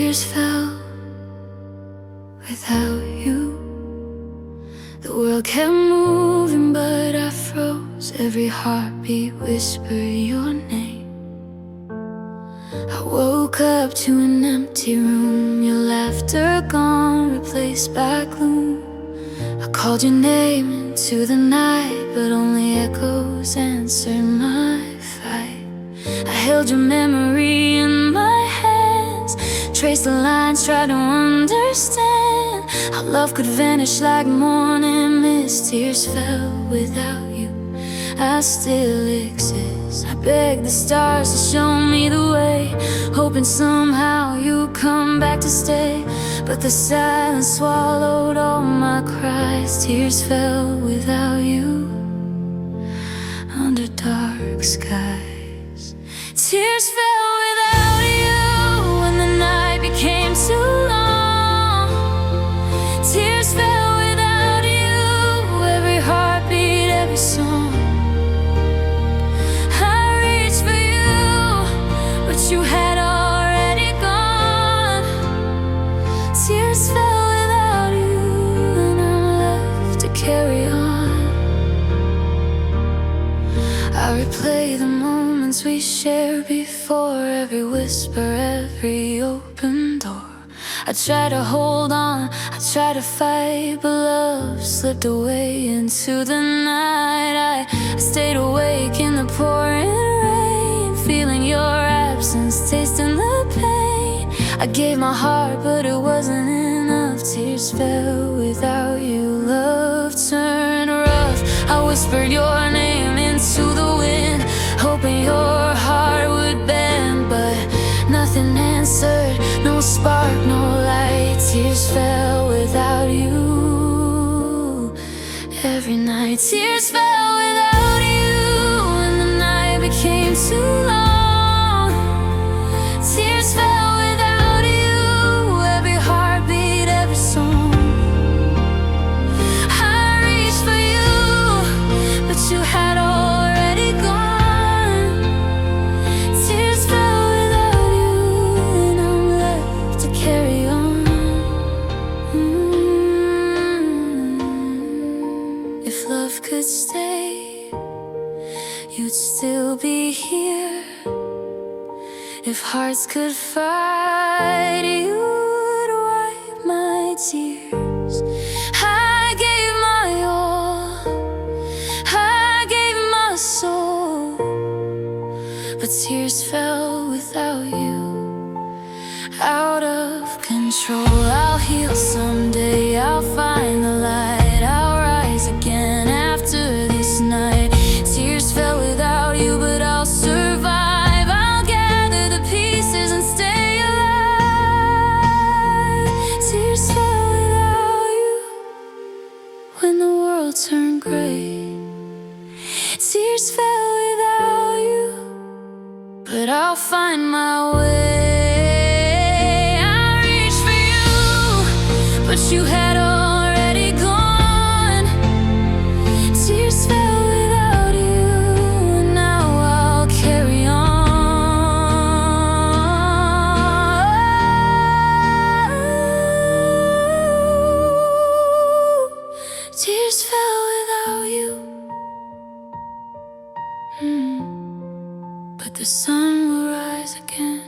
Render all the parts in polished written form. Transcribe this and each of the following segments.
tears fell without you. The world kept moving, but I froze. Every heartbeat whispered your name. I woke up to an empty room, your laughter gone, replaced by gloom. I called your name into the night, but only echoes answered my fight. I held your memory in my hands, traced the lines, tried to understand how love could vanish like morning mist. Tears fell without you, I still exist. I begged the stars to show me the way, hoping somehow you'd come back to stay. But the silence swallowed all my cries. Tears fell without you under dark skies. Tears fell without you when the night became too long. Tears fell without you, every heartbeat, every song. I reached for you, but you had already gone. Tears fell without you, and I'm left to carry on. I replay the moments we shared before, every whisper, every open door. I try to hold on, I try to fight, but love slipped away into the night. I stayed awake in the pouring rain, feeling your absence, tasting the pain. I gave my heart, but it wasn't enough. Tears fell without you, love turned rough. I whispered your name into the wind, hoping your heart would bend, but nothing answered, no spark, no light. Tears fell without you every night. Tears fell without you when the night became too long. Tears fell without you, every heartbeat, every song. I reached for you, but you had already gone. Tears fell without you, and I'm left to carry on. If love could stay, you'd still be here. If hearts could fight, you'd wipe my tears. I gave my all, I gave my soul, but tears fell without you, out of control. I'll heal someday, I'll find the light, I'll rise again after this night. Tears fell without you, but I'll survive. I'll gather the pieces and stay alive. Tears fell without you when the world turned gray. Tears fell without you, but I'll find my way. I reached for you, but you had already gone. Tears fell without you, and now I'll carry on. Tears fell without you, but the sun will rise again.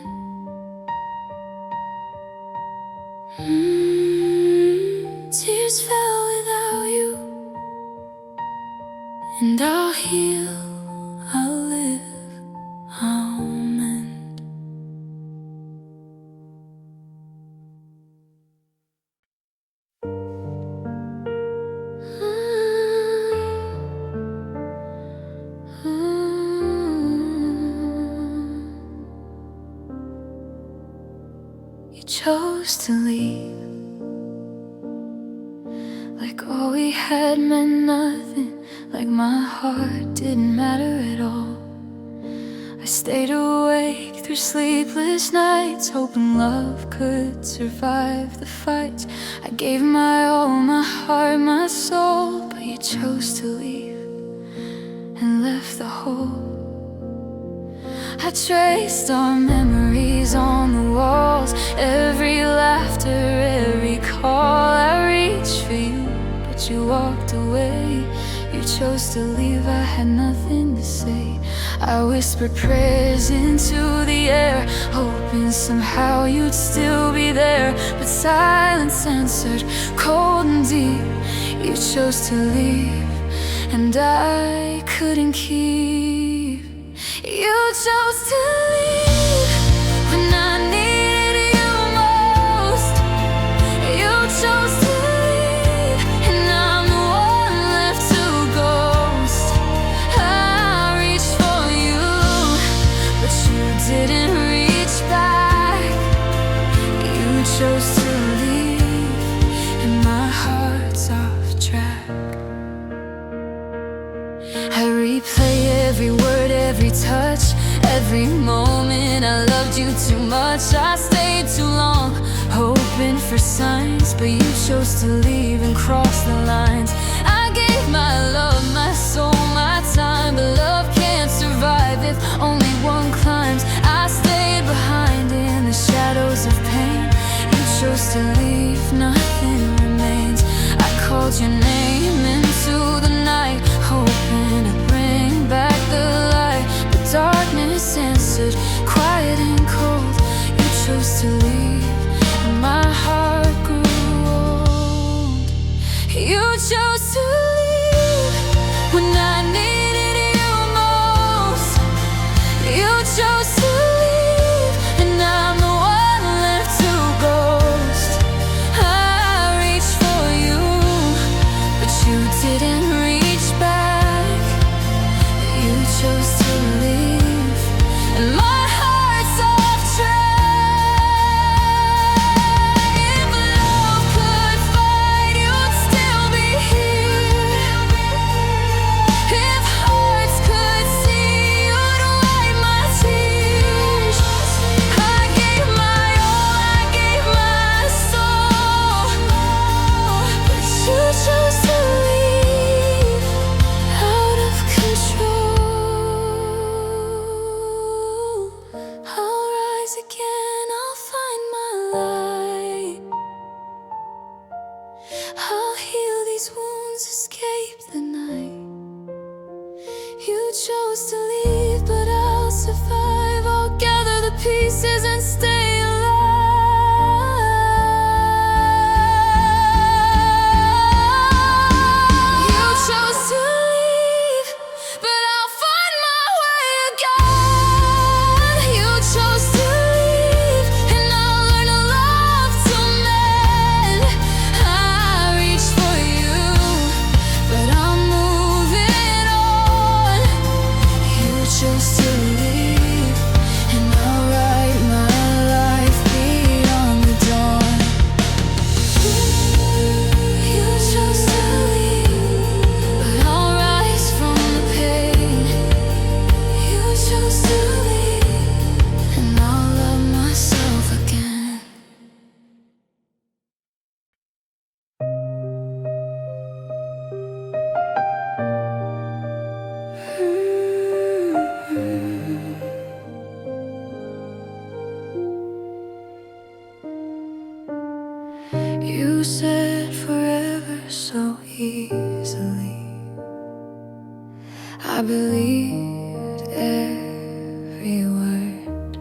Tears fell without you, and I'll heal, I'll live, I'll mend. You chose to leave, like all we had meant nothing, like my heart didn't matter at all. I stayed awake through sleepless nights, hoping love could survive the fight. I gave my all, my heart, my soul, but you chose to leave and left the hole. I traced our memories on the walls, every walked away. You chose to leave, I had nothing to say. I whispered prayers into the air, hoping somehow you'd still be there. But silence answered, cold and deep. You chose to leave, and I couldn't keep. You chose to leave when I needed you most. You chose to leave, and I'm the one left to ghost. I reached for you, but you didn't reach back. You chose to leave, and my heart's off track. I replay every word, every touch, every moment. I loved you too much, I stayed too long, hoping for signs, but you chose to leave and cross the lines. I gave my love, my soul, my time, but love can't survive if only one climbs. I stayed behind in the shadows of pain. You chose to leave, nothing remains. I called your name into the night, hoping to bring back the light, but darkness answered, quiet and cold. You chose to leave, and my heart grew old. You chose to leave when I needed you most. You chose to leave, and I'm the one left to ghost. I reached for you, but you didn't reach back. You chose to leave, and my heart's off track. If love could fight, you'd still be here. If hearts could see, you'd wipe my tears. I gave my all, I gave my soul, but you chose to leave, out of control. I'll rise again, I'll find my light. I'll heal these wounds, escape the night. You chose to leave, but I'll survive. I'll gather the pieces and stay alive. You chose to leave, but I'll find my way again. You chose to leave, and I'll learn to love to mend. I reached for you, but I'm moving on. You chose to leave, and I'll write my life beyond the dawn. You chose to leave, but I'll rise from the pain. You chose to leave, and I'll love myself again. You said forever so easily. I believed every word.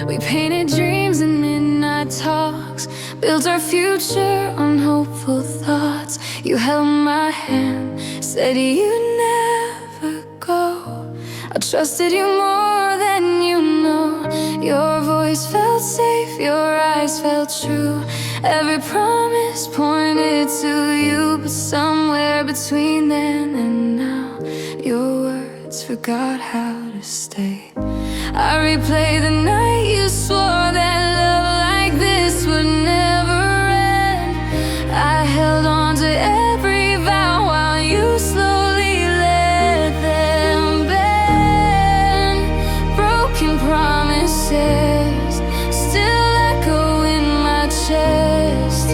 We painted dreams in midnight talks, built our future on hopeful thoughts. You held my hand, said you'd never go. I trusted you more than you know. Your voice felt safe, your eyes felt true. Every promise pointed to you, but somewhere between then and now, your words forgot how to stay. I replay the night you swore that love like this would never end. I held on to every vow while you slowly let them bend. Broken promises still echo in my chest.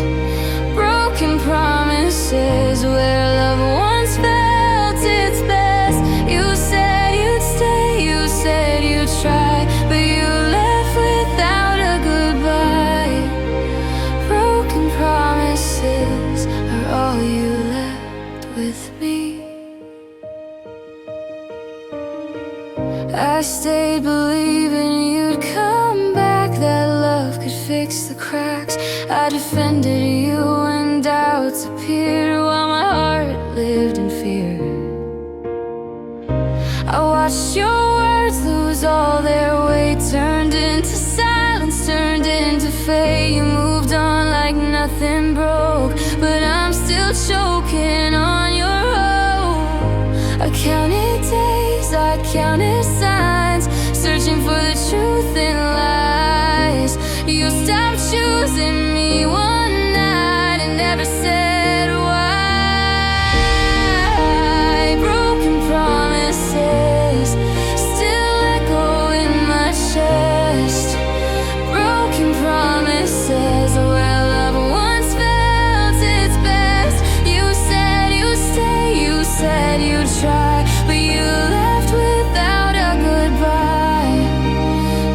Broken promises where love once felt its best. You said you'd stay, you said you'd try, but you left without a goodbye. Broken promises are fix the cracks. I defended you when doubts appeared, while my heart lived in fear. I watched your words lose all their weight, turned into silence, turned into fate. You moved on like nothing broke, but I'm still choking on your hope. I counted days, I counted signs, searching for the truth in lies. You stopped choosing me one night and never said why. Broken promises still echo in my chest. Broken promises, well, I've once felt its best. You said you'd stay, you said you'd try, but you left without a goodbye.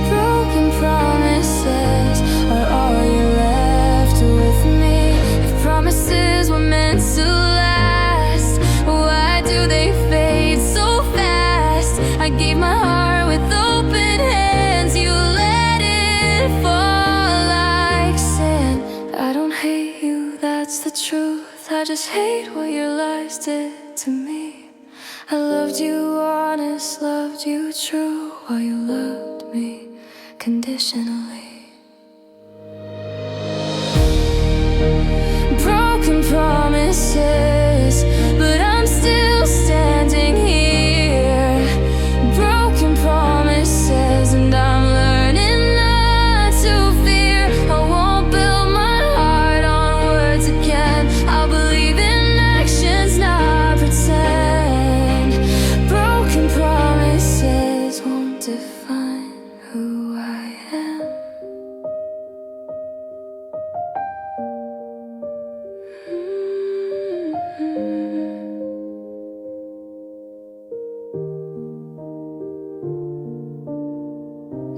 Broken promises are all you left with me. If promises were meant to last, why do they fade so fast? I gave my heart with open hands, you let it fall like sand. I don't hate you, that's the truth, I just hate what your lies did to me. I loved you honest, loved you true, while you loved me conditionally. Broken promises, but I'm still standing here. Broken promises, and I'm learning not to fear. I won't build my heart on words again, I'll believe in actions, not pretend. Broken promises won't define who I am.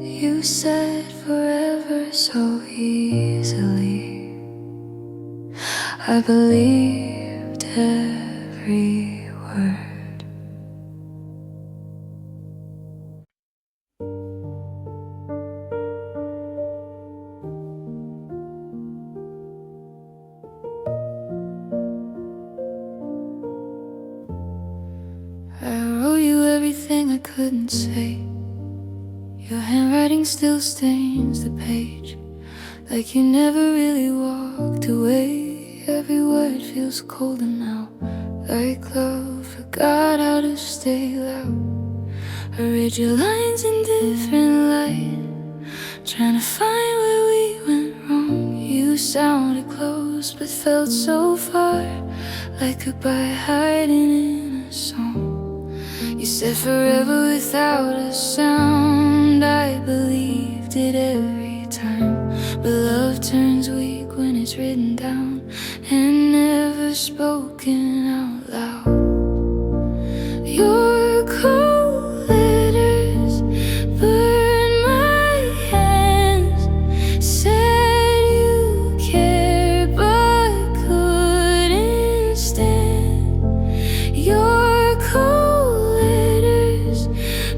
You said forever so easily. I believed every word. I wrote you everything I couldn't say. Your handwriting still stains the page, like you never really walked away. Every word feels colder now, like love forgot how to stay loud. I read your lines in different light, trying to find where we went wrong. You sounded close but felt so far, like goodbye hiding in a song. You said forever without a sound. I believed it every time, but love turns weak when it's written down and never spoken out loud. Your cold letters burned my hands, said you cared but couldn't stand. Your cold letters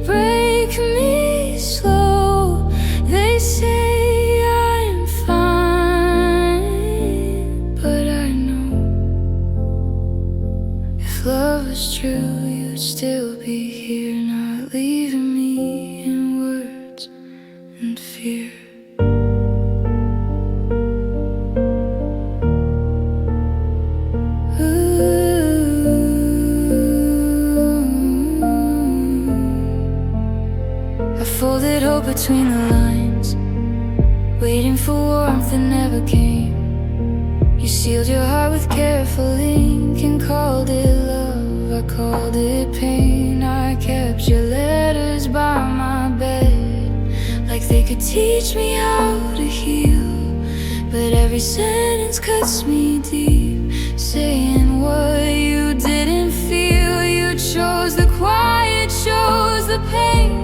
break me slow. They say I'm fine, but I know if love was true, you'd still be here, not leaving me in words and fear. I folded hope between the lines, waiting for warmth that never came. You sealed your heart with careful ink and called it love, I called it pain. I kept your letters by my bed, like they could teach me how to heal. But every sentence cuts me deep, saying what you didn't feel. You chose the quiet, chose the page,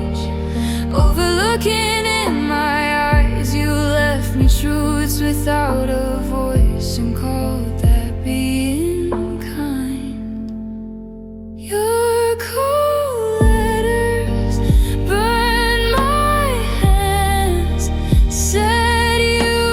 overlooking in my eyes. You left me truths without a voice and called that being kind. Your cold letters burned my hands, said you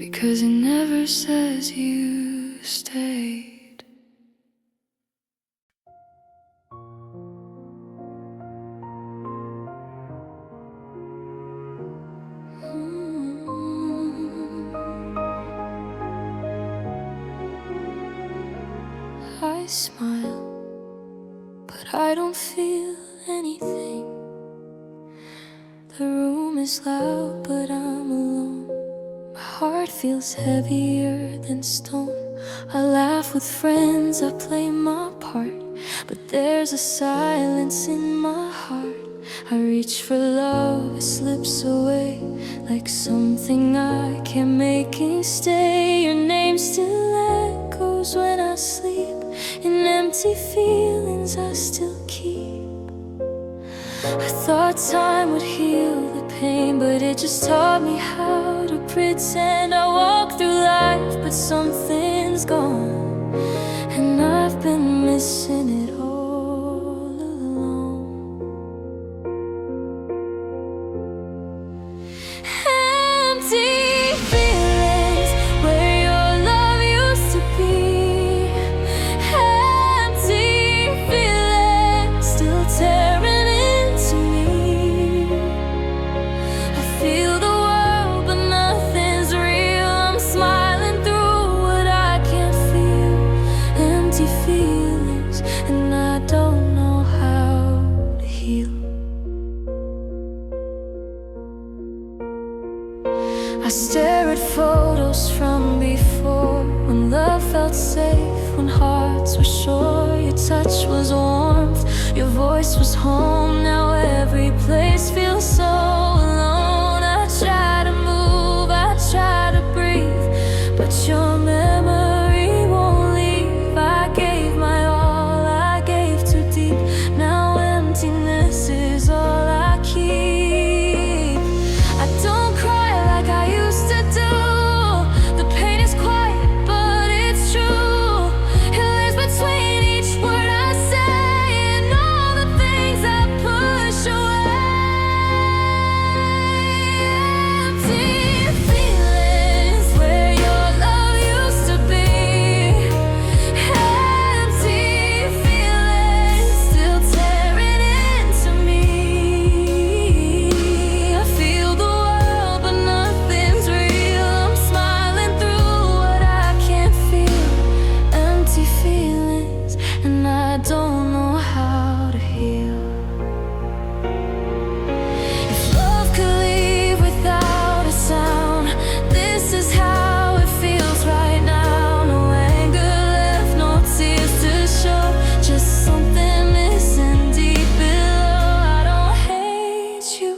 because it never says you stayed. I smile, but I don't feel anything. The room is loud, but I'm alone. My heart feels heavier than stone. I laugh with friends, I play my part, but there's a silence in my heart. I reach for love, it slips away like something I can't make it stay. Your name still echoes when I sleep, and empty feelings I still keep. I thought time would heal the pain, but it just taught me how to pretend. I walk through life, but something's gone, and I've been missing it all along. Empty feelings where your love used to be. Empty feelings still tearing into me. I feel the world, but nothing's real. I'm smiling through what I can't feel. Empty feelings, and I don't know how to heal. I stare at photos from before, when love felt safe, when hearts were sure. Your touch was warmth, your voice was home. Now every place feels so alone. I try to move, I try to breathe, but your memory won't leave. I gave my all, I gave too deep. Now emptiness is all I keep. I don't cry like I used to do. The pain is quiet, but it's true. It lives between each word I say and all the things I push away. Empty feelings where your love used to be. Empty feelings still tearing into me. I feel the world, but nothing's real. I'm smiling through what I can't feel. Empty feelings, and I don't know how to heal. If love could leave without a sound, this is how it feels right now. No anger left, no tears to show, just something missing deep below. I don't hate you,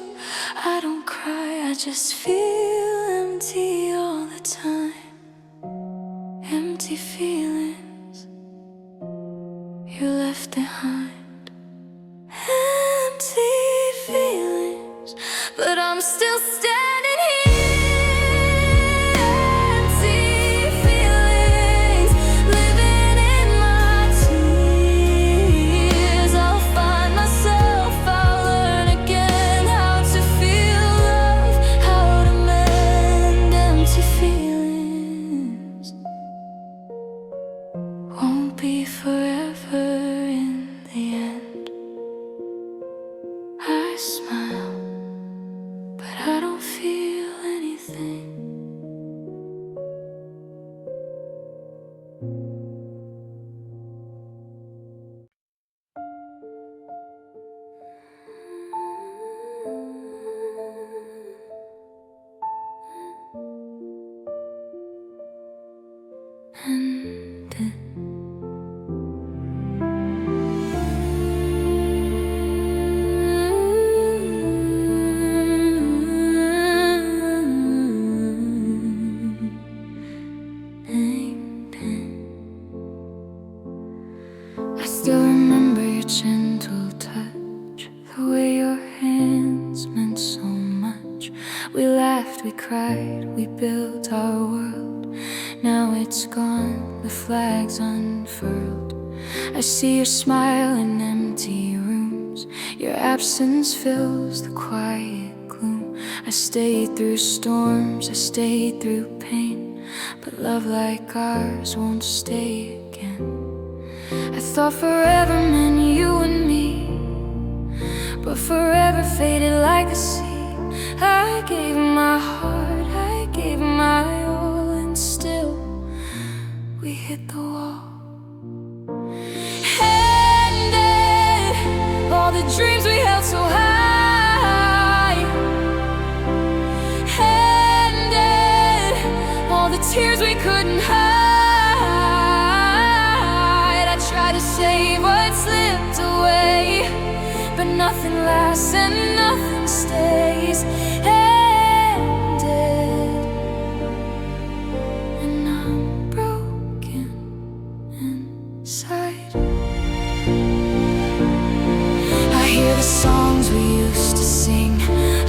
I don't cry, I just feel empty all the time. Empty feelings you left behind. Empty feelings, but I'm still standing here. Empty feelings, living in my tears. I'll find myself, I'll learn again how to feel love, how to mend. Empty feelings won't be forever in the end. I smile, but I don't feel anything. And I still remember your gentle touch, the way your hands meant so much. We laughed, we cried, we built our world. Now it's gone, the flag's unfurled. I see your smile in empty rooms. Your absence fills the quiet gloom. I stayed through storms, I stayed through pain. but love like ours won't stay again. I thought forever meant you and me, but forever faded like a sea. I gave my heart, I gave my all, and still we hit the wall. Ended all the dreams we held so high. Ended all the tears we couldn't hide. I tried to save what slipped away, but nothing lasts and nothing stays. Ended, and I'm broken inside. I hear the songs we used to sing.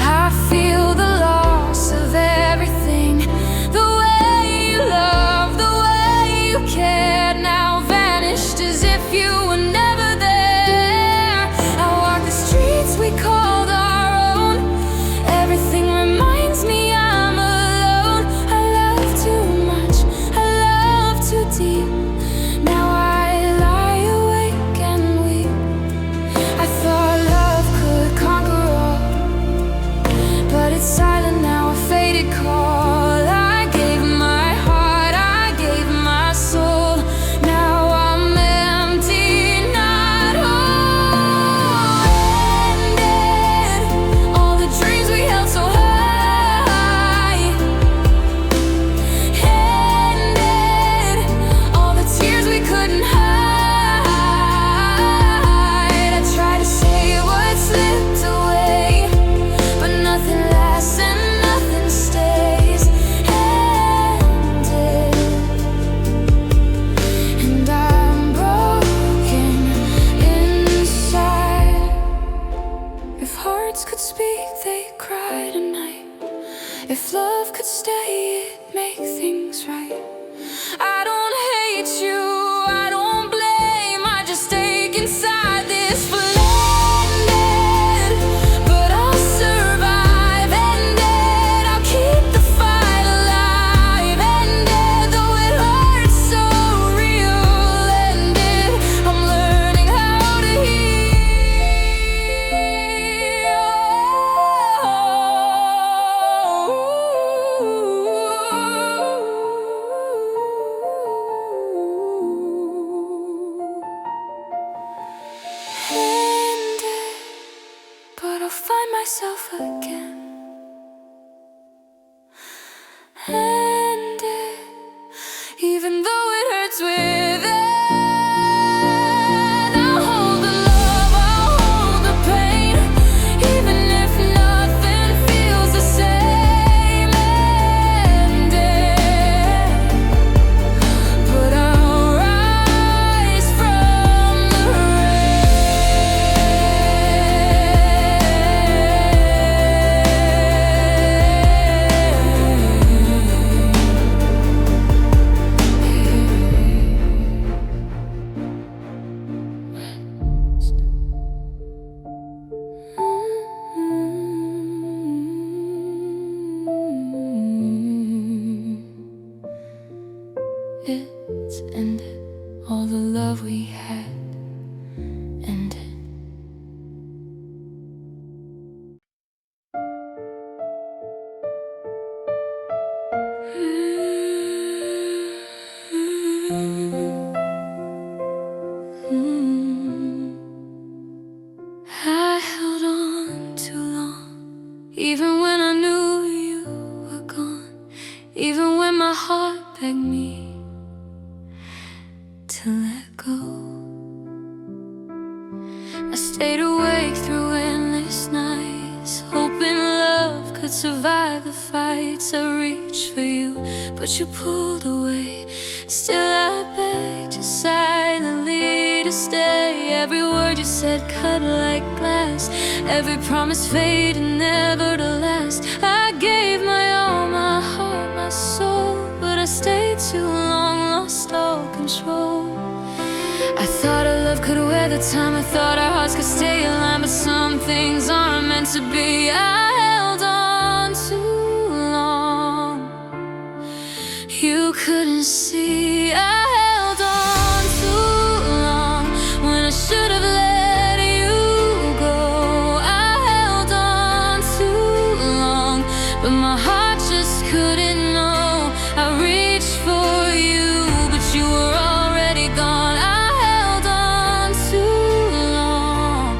I feel the loss of everything. The way you loved, the way you cared, now vanished as if you were never there. I walk the streets we called our own. Everything reminds me I'm alone. I love too much, I love too deep. Now I lie awake and weep. I thought love could conquer all, but it's silent now, a faded call. I gave my heart, I gave my soul. Now I'm empty, not whole. Ended all the dreams we held so high. Ended all the tears we couldn't hide. I tried to say what slipped away, but nothing lasts and nothing stays. Ended, and I'm broken inside. If hearts could speak, they'd cry tonight. If love could stay, it'd make things right. I don't hate you, I don't blame, I just take inside this flame. Ended, but I'll survive. Ended, I'll keep the fight alive. Ended, though it hurts so real. Ended, I'm learning how to Ended, but I'll find myself again. Ended, even though it hurts within. I'll hold the love, I'll hold the pain, even if nothing feels the same. Ended, but I'll rise from the It's ended, all the love we had ended. I held on too long, even when I knew you were gone, even when my heart begged me to let go. I stayed awake through endless nights, hoping love could survive the fights. I reached for you, but you pulled away. Still I begged you silently to stay. Every word you said cut like glass, every promise faded, never to last. I gave my all, my heart, my soul, but I stayed too long, lost all control. I thought our love could wear the time, I thought our hearts could stay aligned, but some things aren't meant to be. I held on too long, You couldn't see I held on too long when I should have let you go. I held on too long, but my heart just couldn't know. I reached for you, but you were already gone. I held on too long,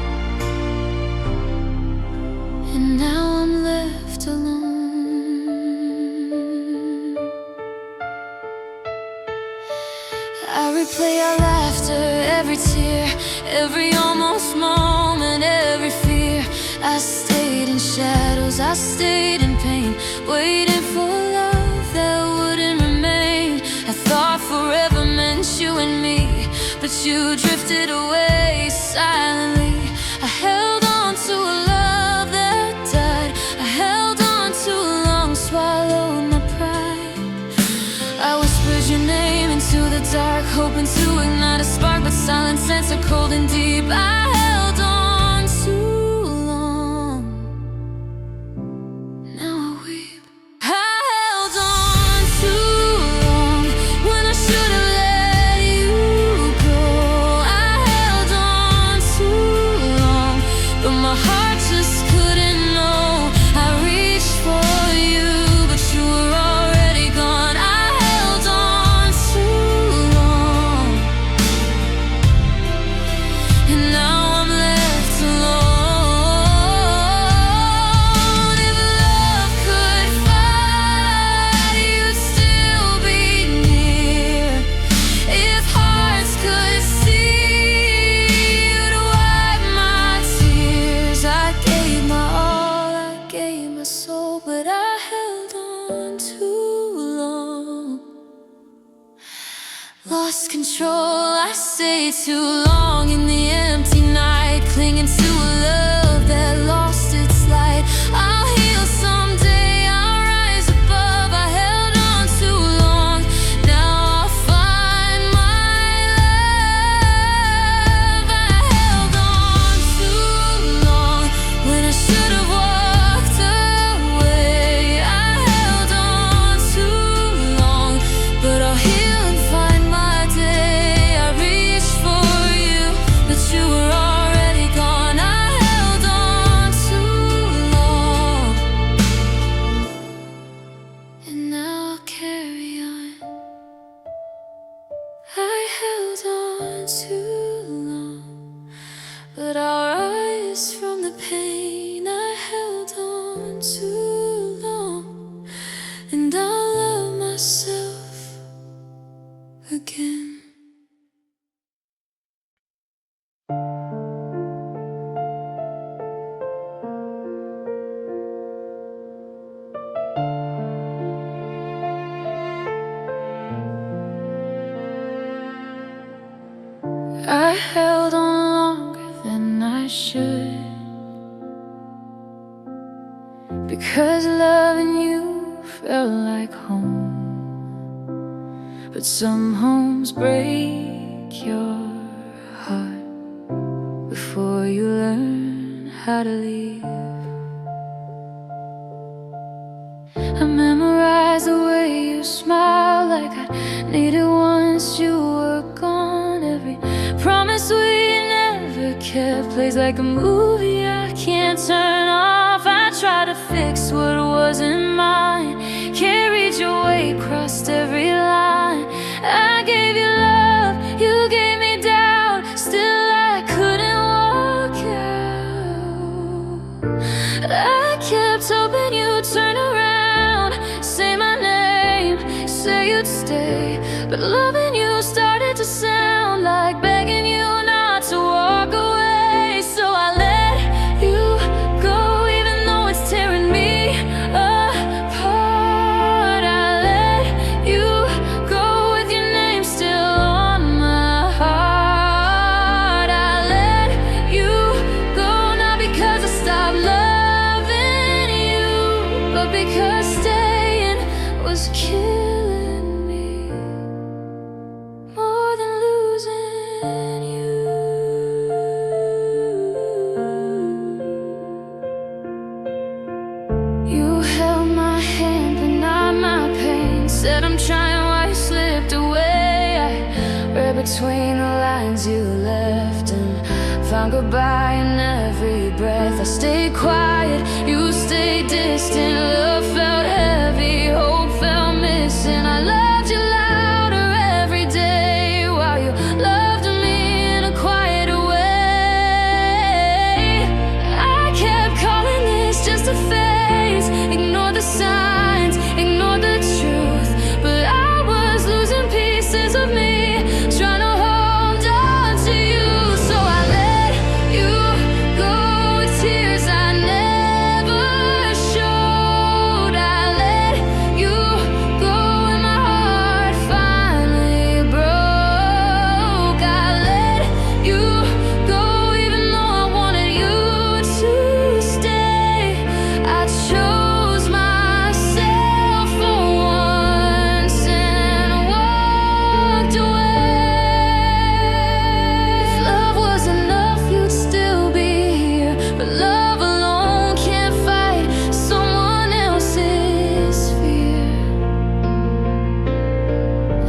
and now I'm left alone. I replay our laughter, every tear, every almost moment, every fear. I stayed in shadows, I stayed in pain, waiting for love that wouldn't remain. I thought forever meant you and me, but you drifted away silently. I held on to a love that died. I held on too long, swallowed my pride. I whispered your name into the dark, hoping to ignite a spark, but silence sent her cold and deep. I held on too long, now I weep. I held on too long when I should have let you go. I held on too long, but my heart just couldn't know. I reached for you, but you were already gone. I held on too long, and now I'm left alone. If love could fight, you'd still be near. If hearts could see, you'd wipe my tears. I gave my all, I gave my soul, but I held on too long. Lost control, I stayed too long in the empty night, clinging to a love that lost its light. I'll heal someday, I'll rise above. I held on too long, now I'll find my love. I held on too long when I should have walked away. I held on too long, but I'll heal and find my day. I reached for you, but you were already gone. I held on too long, and now I'll carry on. I held on too long, but I'll rise from the pain. I held on too long, and I'll love myself again. I held on longer than I should, because loving you felt like home. But some homes break your heart before you learn how to leave. I memorized the way you smiled, like I needed once you were gone. Every promise we never kept plays like a movie I can't turn off. I tried to fix what wasn't mine, carried your weight, crossed every line. I gave you love, you gave me doubt, still I couldn't walk out. I kept hoping you'd turn around, say my name, say you'd stay. But loving you started to sound like begging you not to walk away. So I let you go, even though it's tearing me apart. I let you go with your name still on my heart. I let you go, not because I stopped loving you, but because staying was killing me more than losing. between the lines you left and found goodbye in every breath. I stayed quiet, you stayed distant. Love felt heavy, hope felt missing. I loved you louder every day while you loved me in a quieter way. I kept calling this just a phase, ignore the signs, ignore the truth, but I was losing pieces of me, trying to hold on to you. So I let you go with tears I never showed. I let you go and my heart finally broke. I let you go even though I wanted you to stay. I chose myself for once and walked away. If love was enough, you'd still be here, but love alone can't fight someone else's fear.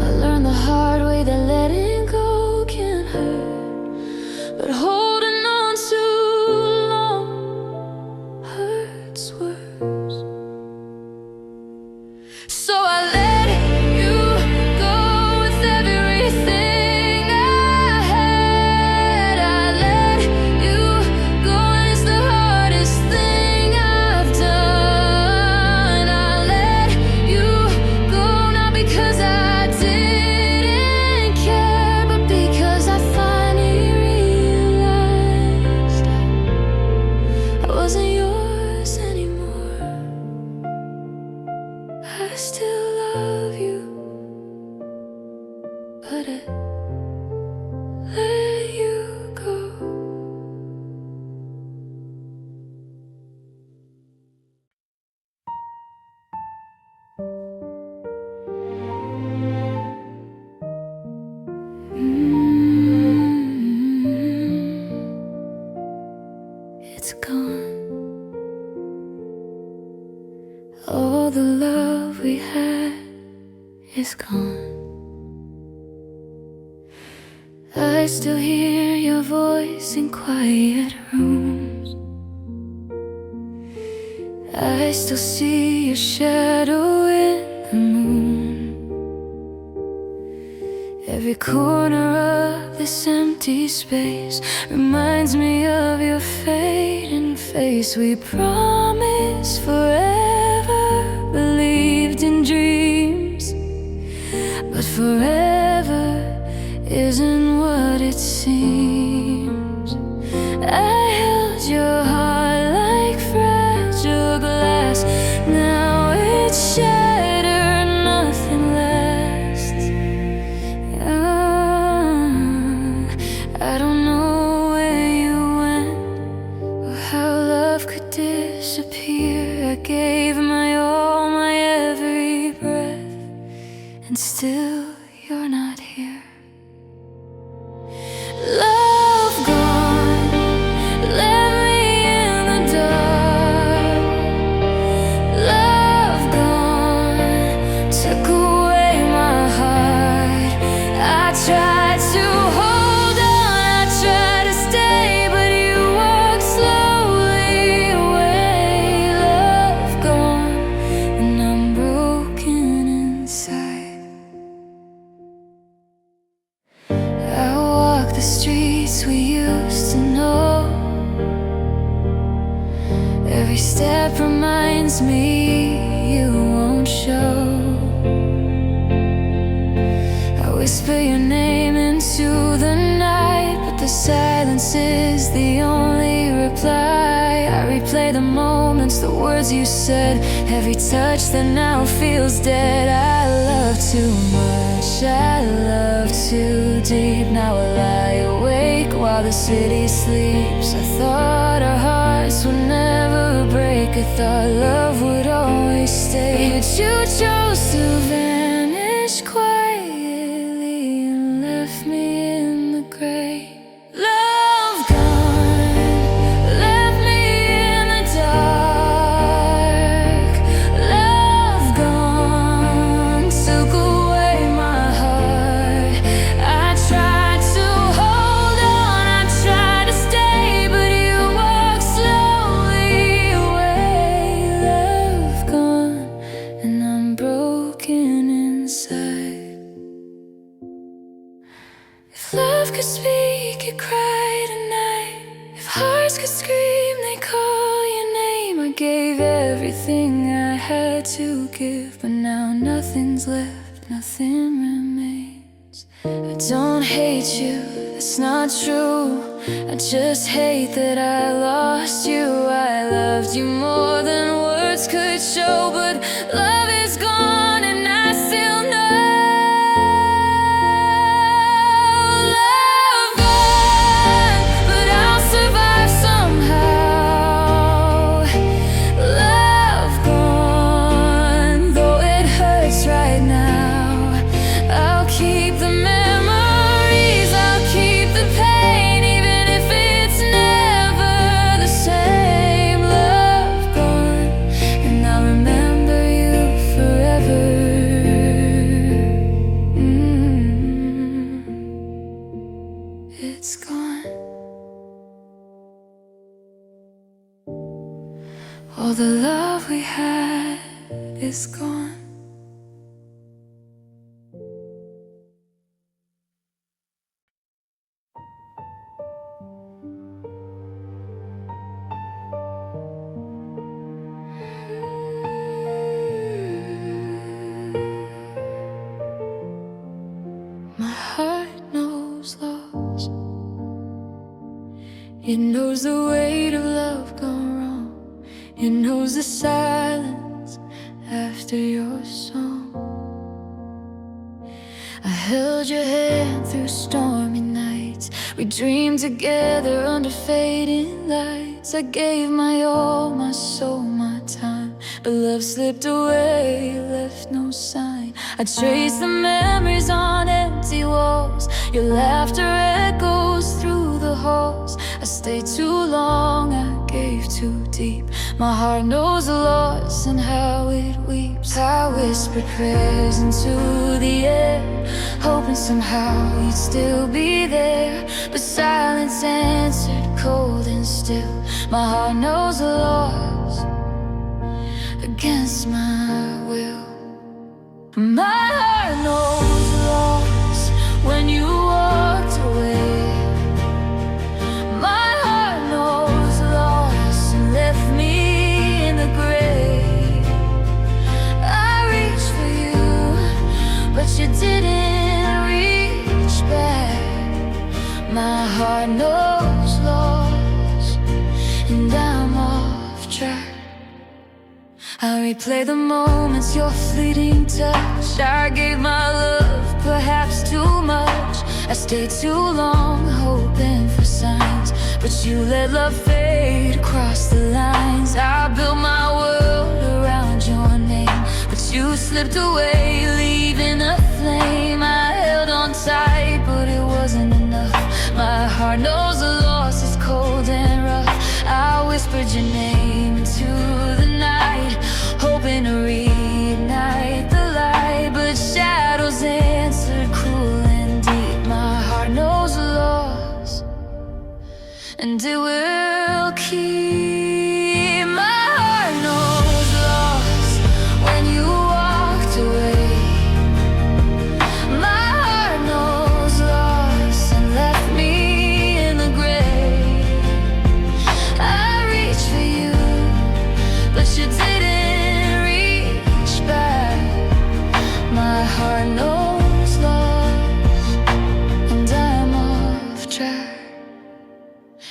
I learned the hard way that letting go can hurt, but holding on too long hurts worse. So I let you go with everything I had. I let you go, and it's the hardest thing I've done. I let you go, not because I didn't care, but because I finally realized I wasn't yours anymore. I still love you, but I let you go. It's gone. All the love we had is gone. I still hear your voice in quiet rooms. I still see your shadow in the moon. Every corner of this empty space reminds me of your fading face. We promised forever, believed in dreams, but forever isn't what it seems. I held your heart like fragile glass. Now it's shattered, nothing lasts. I don't know where you went or how love could disappear. I gave my all, my every breath, and still you're not here. Love gone, left me in the dark. Love gone, took away my heart. I tried to hold on, I tried to stay, but you walked slowly away. Love gone, and I'm broken inside. I walk the streets we used to know. Every step reminds me you won't show. I whisper your name into the night, but the silence is the only reply. I replay the moments, the words you said, every touch that now feels dead. I love too much, I love too deep. Now I lie awake while the city sleeps. I thought our hearts would never break. I thought love would always stay, but you chose to vanish quietly and left me in the gray. Love gone, left me in the dark. Love gone, took away my heart. I tried could speak, it cried at night. If hearts could scream, they call your name. I gave everything I had to give, but now nothing's left, nothing remains. I don't hate you, that's not true. I just hate that I lost you. I loved you more than words could show, but love is gone and I still know. Love gone, but I'll survive somehow. Love gone, though it hurts right now. I'll keep the memories, I'll keep the pain, even if it's never the same. Love gone, and I'll remember you forever. It's gone. All the love we had is gone. My heart knows loss. It knows the weight of love gone wrong. It knows the silence after your song. I held your hand through stormy nights. We dreamed together under fading lights. I gave my all, my soul, my time, but love slipped away, left no sign. I traced the memories on empty walls. Your laughter echoes through the halls. I stayed too long, I gave too deep. My heart knows the loss and how it weeps. I whispered prayers into the air, hoping somehow you'd still be there. But silence answered cold and still. My heart knows the loss against my will. My heart knows loss when you walked away. My heart knows loss and left me in the grave. I reached for you, but you didn't reach back. My heart knows loss, and I'm off track. I replay the moments, your fleeting touch. I gave my love, perhaps too much. I stayed too long, hoping for signs, but you let love fade across the lines. I built my world around your name, but you slipped away, leaving a flame. I held on tight, but it wasn't enough. My heart knows the loss is cold and rough. I whispered your name into the night, hoping to reignite the light, but shadows answered cruel and deep. My heart knows the loss, and it will keep. My heart knows loss when you walked away. My heart knows loss and left me in the grave. I reached for you, but you didn't reach back. My heart knows loss, and I'm off track.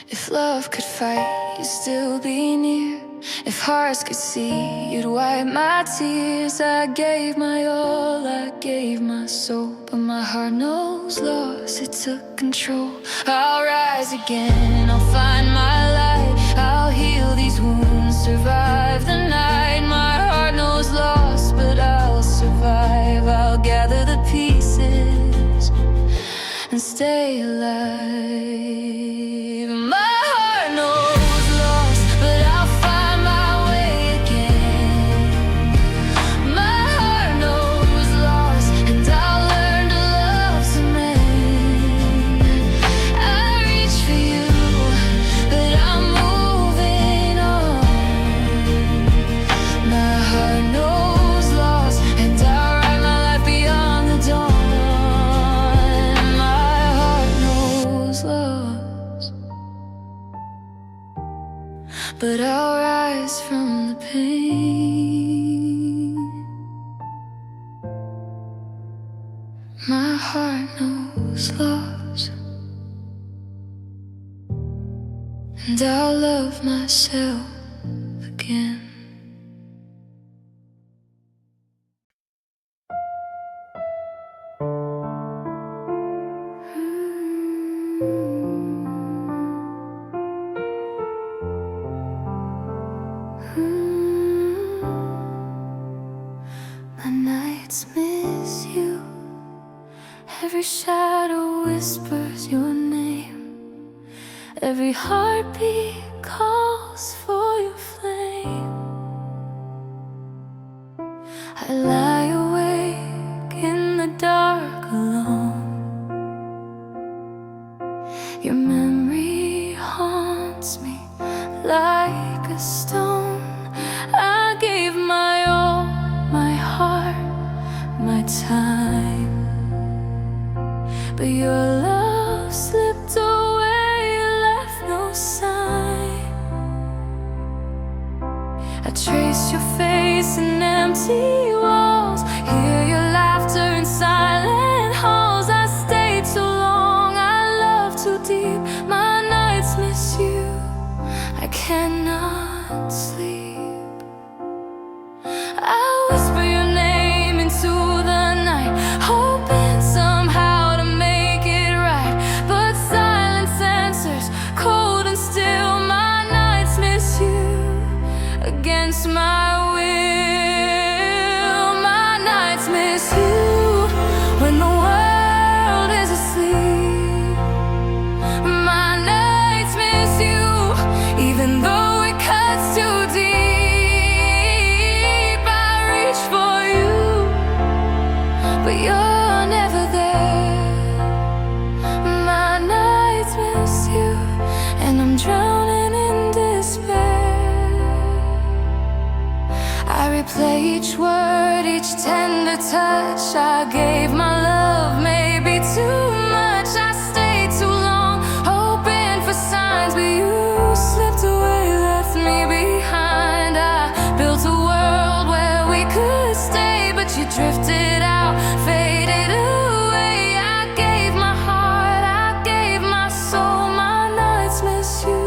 If love could fight, you'd still be near. If hearts could see, you'd wipe my tears. I gave my all, I gave my soul, but my heart knows loss, it took control. I'll rise again, I'll find my light. I'll heal these wounds, survive the night. My heart knows loss, but I'll survive. I'll gather the pieces and stay alive. My heart knows loss, but I'll find my way again. My heart knows loss, and I'll learn to love some men. I reach for you, but I'm moving on. My heart knows loss, and I'll write my life beyond the dawn. My heart knows but I'll rise from the pain. My heart knows loss, and I'll love myself again. My nights miss you. Every shadow whispers your name. Every heartbeat calls for your flame. I lie awake in the dark alone. Your memory haunts me like a stone. I gave my all, my heart, my time, but your love slipped away, left no sign. I trace your face in empty walls, hear your laughter in silent halls. I stay too long, I love too deep. My nights miss you, I cannot sleep. I whisper your name into the night, hoping somehow to make it right, but silence answers cold and still. My nights miss you against my will. My nights miss you when the world is asleep. My nights miss you even though it cuts too deep. But you're never there. My nights miss you, and I'm drowning in despair. I replay each word, each tender touch. I gave my love, maybe too much. I stayed too long, hoping for signs, but you slipped away, left me behind. I built a world where we could stay, but you drifted out, faded away. I gave my heart, I gave my soul. My nights miss you,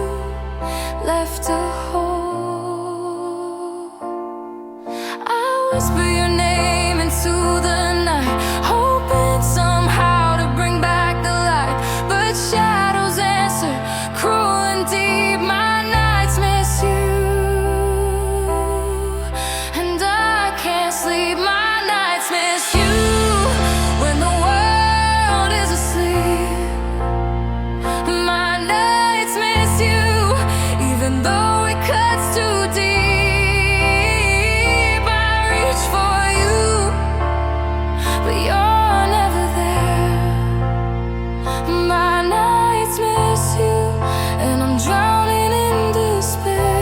left a hole. I whisper your name into the night, hoping somehow to bring back the light, but shadows answer cruel and deep. My nights miss you, and I can't sleep. My nights miss you when the world is asleep. My nights miss you even though it cuts too deep. I reach for you, but you're never there. My nights miss you, and I'm drowning in despair.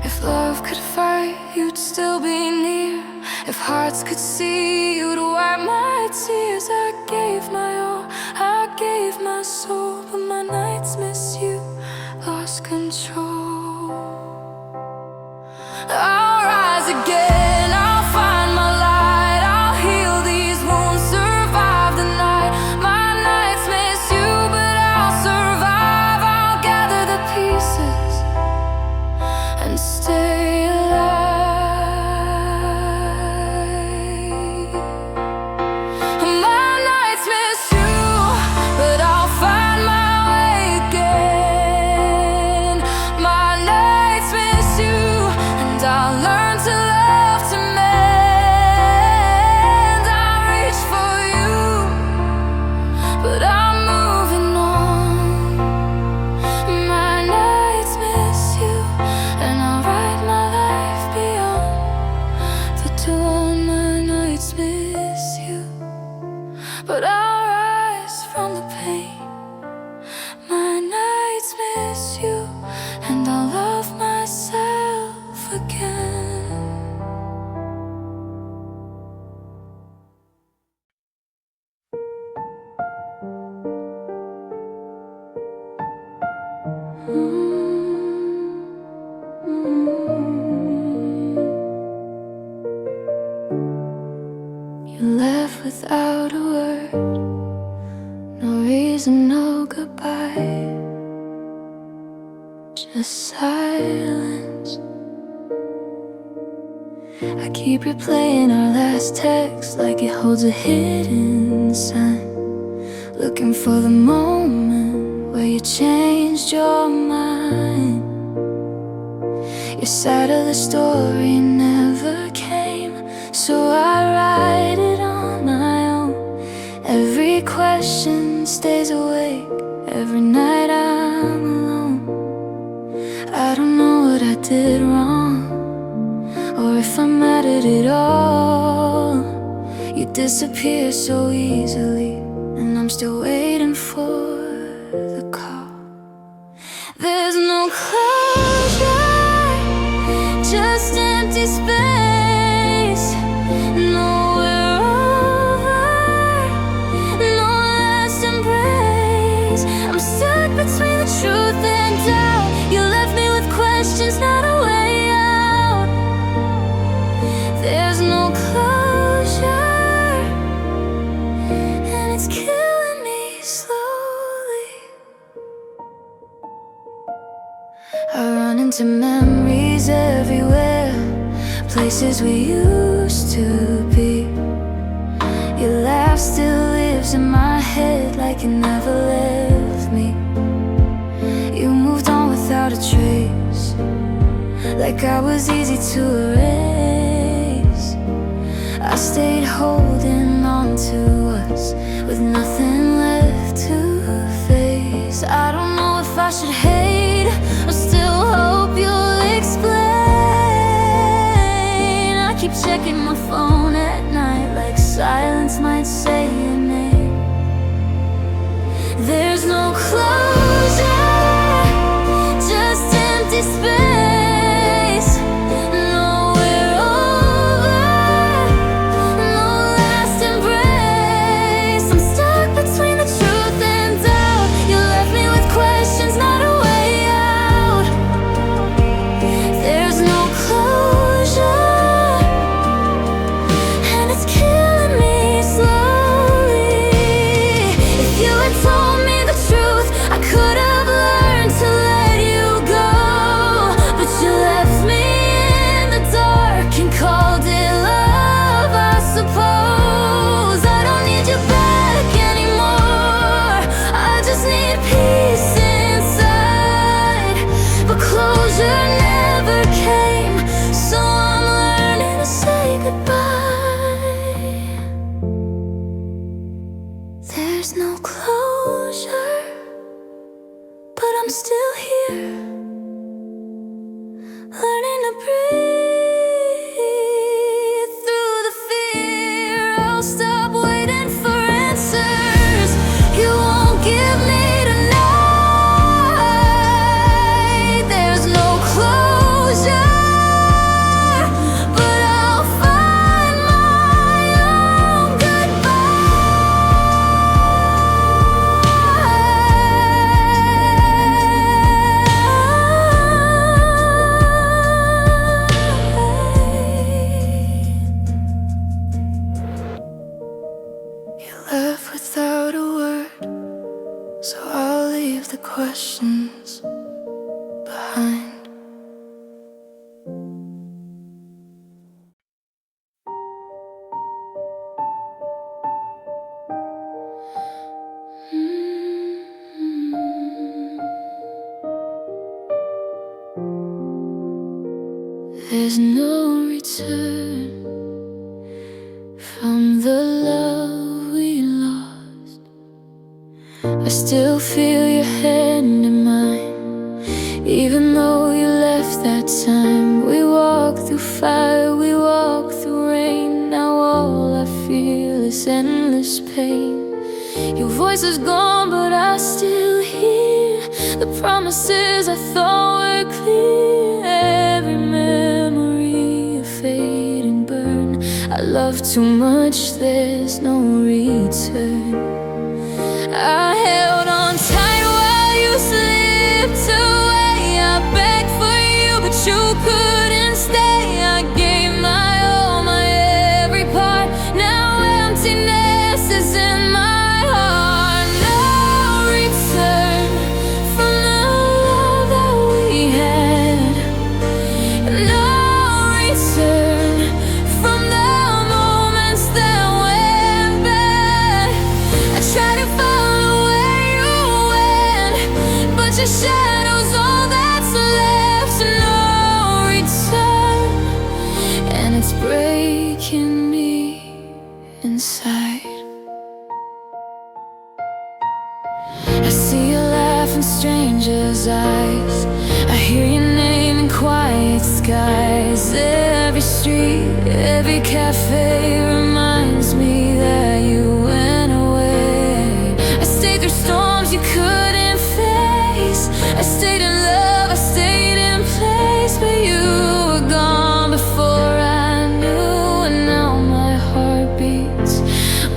If love could fight, you'd still be near. If hearts could see, you'd wipe my tears. I gave my all, I gave my soul, but my nights miss you, lost control. I'll rise again, I'll find my light, I'll heal these wounds, survive the night. My nights miss you, but I'll survive. I'll gather the pieces and stay alive. My nights miss you, but I'll find my way again. My nights miss you, and I'll learn to love, to mend. I reach for you, but I'm moving on. My nights miss you, and I'll write my life beyond the dawn. My nights miss you, but I'll rise from the pain. My nights miss you, and I'll love myself again. Mm. You left without a word, no reason, no goodbye, just silence. I keep replaying our last text like it holds a hidden sign, looking for the moment where you changed your mind. Your side of the story never came, so I write it on my own. Every question stays awake, every night I'm alone. I don't know what I did wrong, or if I'm mad at it all. You disappear so easily, and I'm still waiting for the call. There's no closure, just empty space. Nowhere over, no last embrace. I'm stuck between the truth and doubt. You left me with questions, not a way out. There's no closure, and it's killing me slowly. I run into memories everywhere, places we used to be. Your laugh still lives in my head like it never left me. You moved on without a trace, like I was easy to erase. I stayed holding on to us with nothing left to face. I don't know if I should hate or still hope you'll explain. I keep checking my phone at night like silence might say your name. There's no closure, just empty space. Nowhere over, no last embrace. I'm stuck between the truth and doubt. You left me with questions, not a way out. There's no closure, and it's killing me slowly. If you had told me the truth, I could have learned to let you go. But you left me in the dark and called it love, I suppose. I don't need you back anymore, I just need peace inside. But closure never came, so I'm learning to say goodbye. There's no closure, but I'm still here, learning to breathe through the fear. I'll stop waiting for answers you won't give me tonight. There's no closure, but I'll find my own goodbye. You left without a word, so I'll leave the questions behind. There's no return from the love we lost. I still feel your hand in mine, even though you left that time. We walked through fire, we walked through rain. Now all I feel is endless pain. Your voice is gone, but I still hear the promises I thought were clear. Every memory, a fade and burn. I love too much, there's no return. I held on tight while you slipped away. I begged for you, but you couldn't stay. I gave my all, my every part. Now inside. I see you laugh in strangers' eyes. I hear your name in quiet skies. Every street, every cafe reminds me that you went away. I stayed through storms you couldn't face. I stayed in love, I stayed in place, but you were gone before I knew. And now my heart beats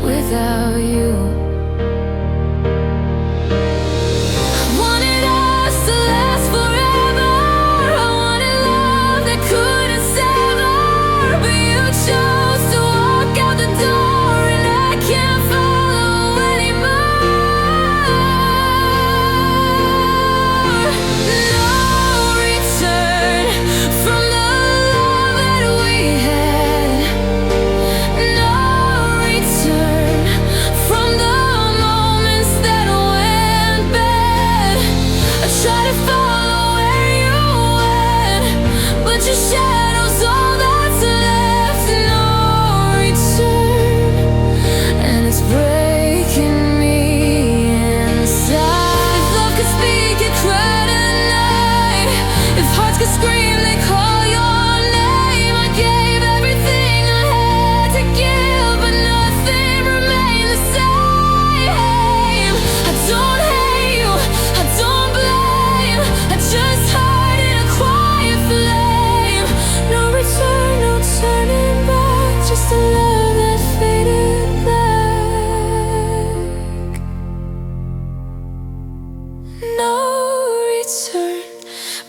without you.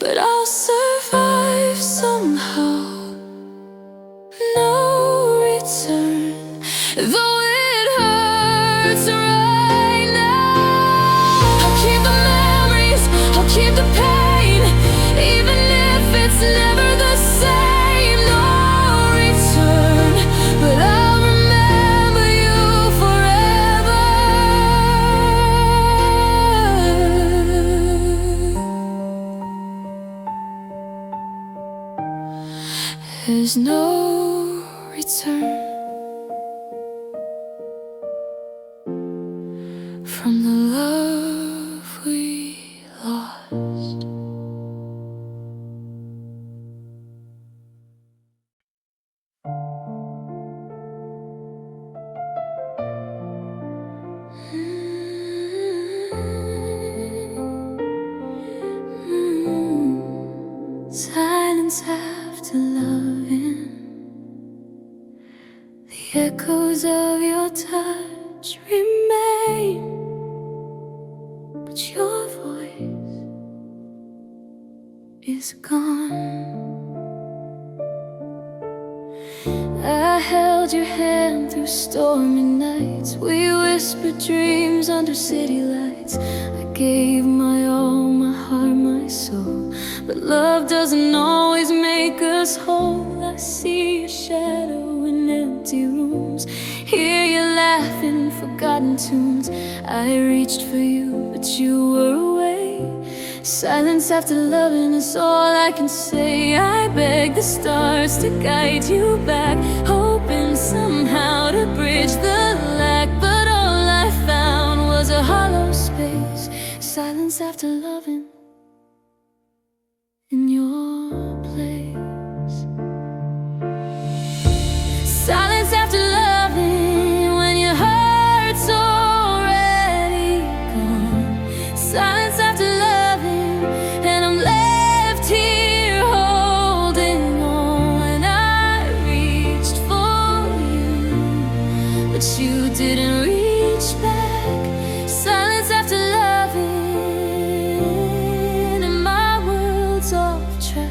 But I'll survive somehow. No return, though it hurts right now. I'll keep the memories, I'll keep the pain, even if it's never the same. No return, but I'll remember you forever. There's no return from the love we lost. Silence after loving, the echoes of your touch remain, but your voice is gone. I held your hand through stormy nights. We whispered dreams under city lights. I gave my all, my heart, my soul, but love doesn't always make us whole. I see your shadow in empty rooms, hear you laughing forgotten tunes. I reached for you, but you were away. Silence after loving is all I can say. I beg the stars to guide you back, hoping somehow to bridge the lack. But all I found was a hollow space. Silence after loving in your place. Silence after loving when your heart's already gone. Silence after loving and I'm left here holding on. I reached for you, but you didn't reach back. Silence after loving and my world's off track.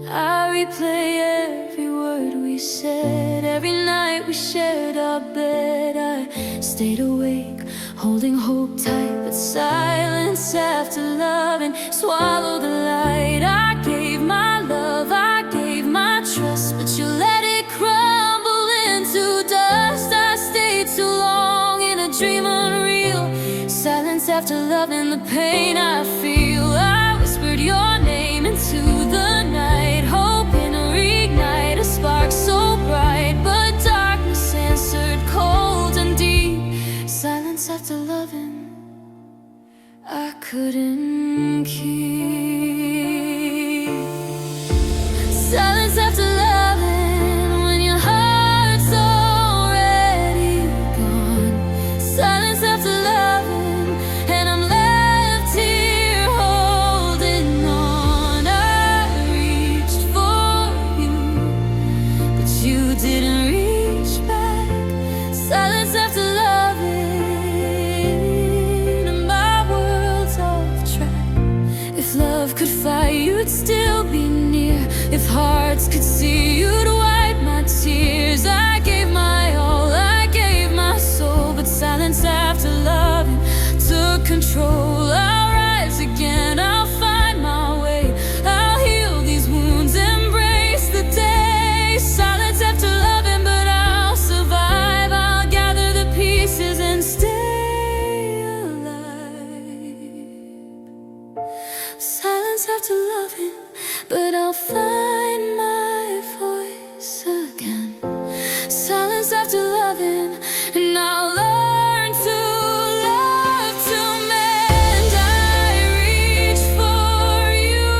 I replay every word we said, every night we shared our bed. I stayed awake, holding hope tight, but silence after loving swallowed the light. I gave my love, I gave my trust, but you let it crumble into dust. I stayed too long in a dream unreal. Silence after loving the pain I feel. I whispered your name into the night, hoping to reignite a spark couldn't keep. Silence after loving when your heart's already gone. Silence after loving and I'm left here holding on. I reached for you, but you didn't reach back. Silence after loving and my world's off track. If love could fight, you'd still be near. If hearts could see, you'd wipe my tears. I gave my all, I gave my soul, but silence after loving took control. I'll rise again, I'll find my way, I'll heal these wounds, embrace the day. Silence after loving, but I'll survive. I'll gather the pieces and stay alive. Silence after loving, but I'll find my voice again. Silence after loving, and I'll learn to love to mend. I reach for you,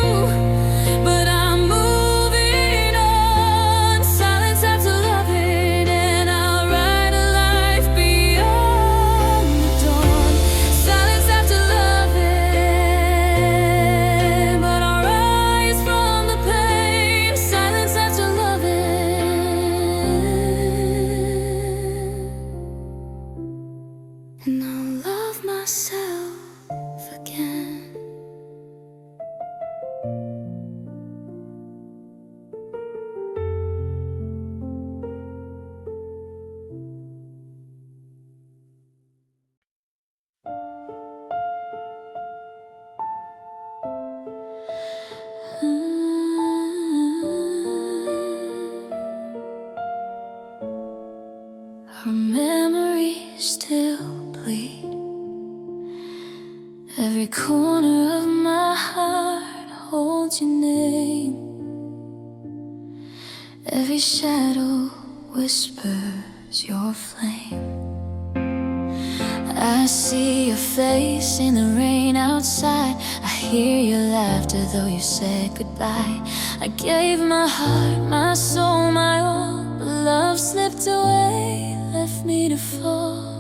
but I'm moving on. Silence after loving, and I'll write a life beyond the dawn. Silence after loving, but I'll rise from the pain. Silence after loving, and I'll love myself again. Her memories still bleed. Every corner of my heart holds your name. Every shadow whispers your flame. I see your face in the rain outside. I hear your laughter though you said goodbye. I gave my heart, my soul, my all, but love slipped away, left me to fall.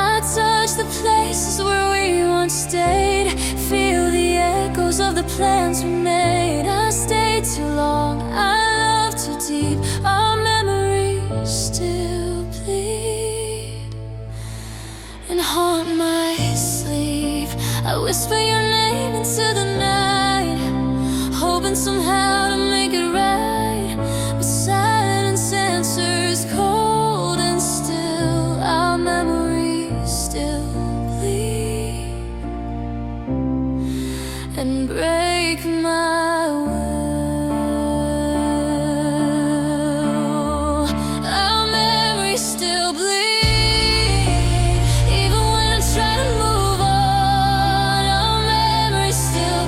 I touch the places where we once stayed, feel the echoes of the plans we made. I stayed too long, I loved too deep, our memories still bleed and haunt my sleep. I whisper your name into the night, hoping somehow to make it right, but silence answers cold and still. Our memories still bleed and break my will. Our memories still bleed, even when I try to move on. Our memories still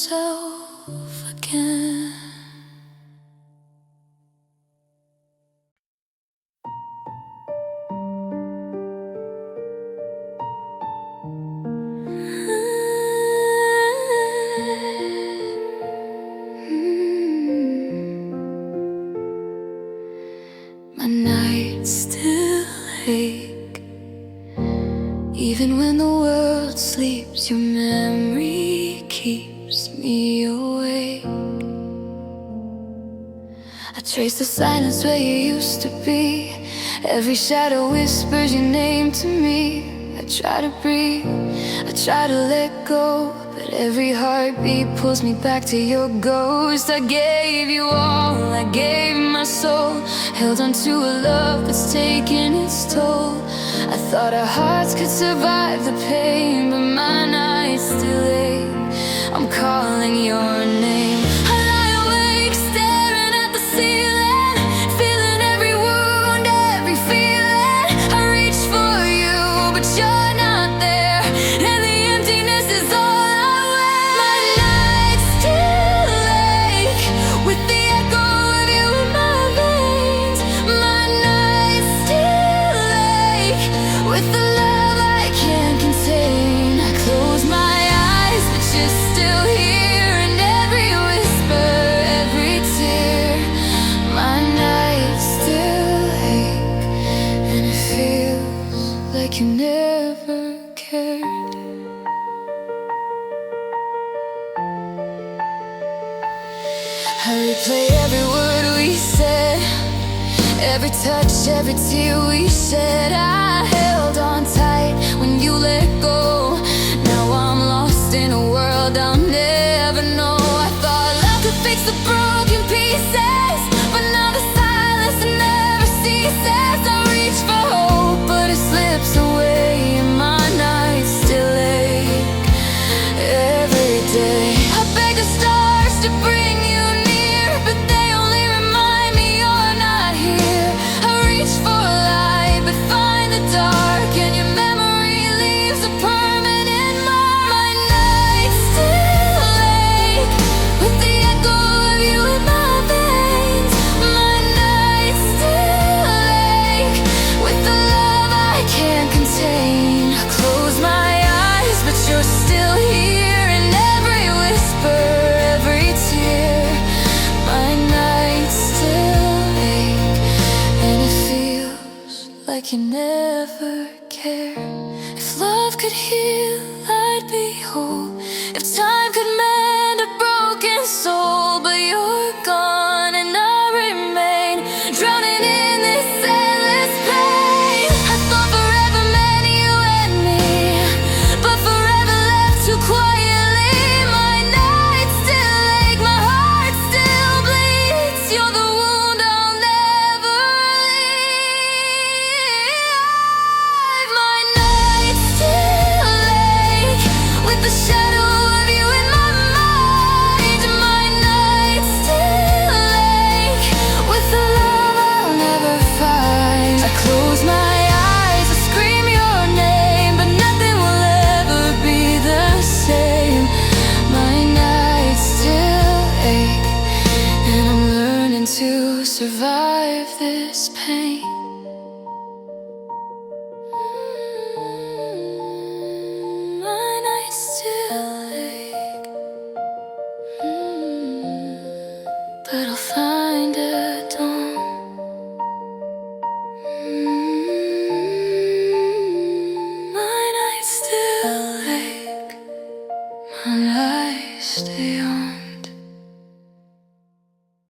myself again. My nights still ache, even when the world sleeps. Your memory keeps me awake. I trace the silence where you used to be. Every shadow whispers your name to me. I try to breathe, I try to let go, but every heartbeat pulls me back to your ghost. I gave you all, I gave my soul, held on to a love that's taken its toll. I thought our hearts could survive the pain, but my nights still ache. I'm calling your name. I lie awake, staring at the ceiling, feeling every wound, every feeling. I reach for you, but you're not there, and the emptiness is all I wear. My nights still ache, with the echo of you in my veins. My nights still ache, with the love I can't contain. I close my eyes, but you're still here, and every whisper, every tear. My nights still ache, and it feels like you never cared. I replay every word we said, every touch, every tear we shed. I held on tight when you let go. Now I'm lost in a world I'll never know. I thought love could fix the broken pieces, but now the silence never ceases. I reach for hope, but it slips away, and my nights still ache every day. I beg the stars to bring you near, but they only remind me you're not here. I reach for light, but find the dark, and your memory leaves a permanent mark. My nights still ache, with the echo of you in my veins. My nights still ache, with the love I can't contain. I close my eyes, but you're still here, in every whisper, every tear. My nights still ache, and it feels like you never cared. If love could heal, I'd be whole.